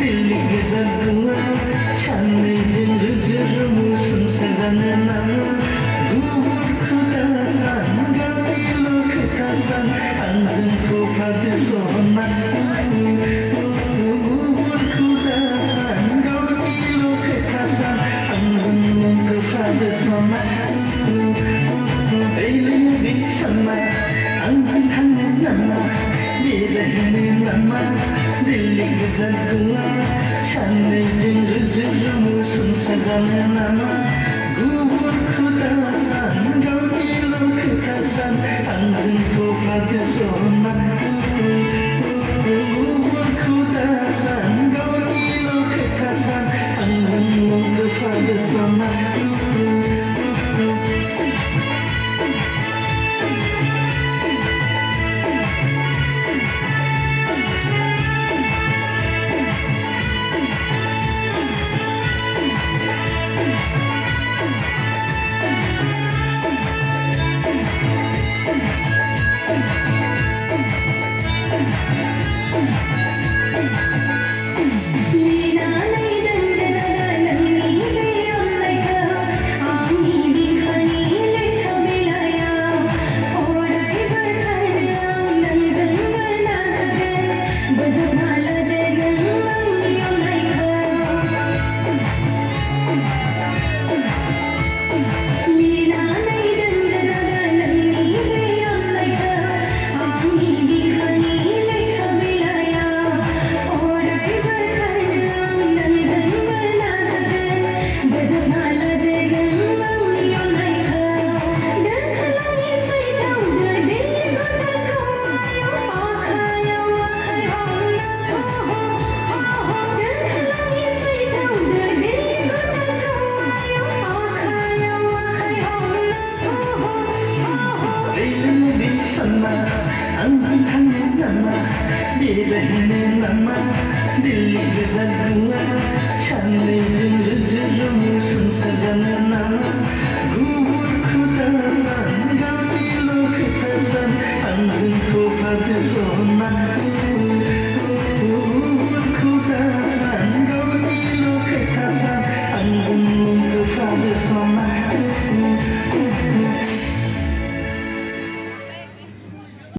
dilli güzel kına şanlıcın rüzgür musun sezen namı Ruhur kudasan gavilo kıtasan anzın tupadı soğumak Ruhur kudasan gavilo kıtasan anzın tupadı soğumak Eylül bir sana anzın tanrı nama Dilehini nama dilli güzel kına şanlıcın rüzgür musun sezen nama Ruhur kudasan gavilo kıtasan anzın tupadı soğumak Ruhur kudasan gavilo kıtasan anzın tupadı soğumak Anzın tanrı nama dilehini nama dilli güzel kına şanlıcın rüzgür musun sezen nama Ruhur kudasan gavilo kıtasan anzın tupadı soğumak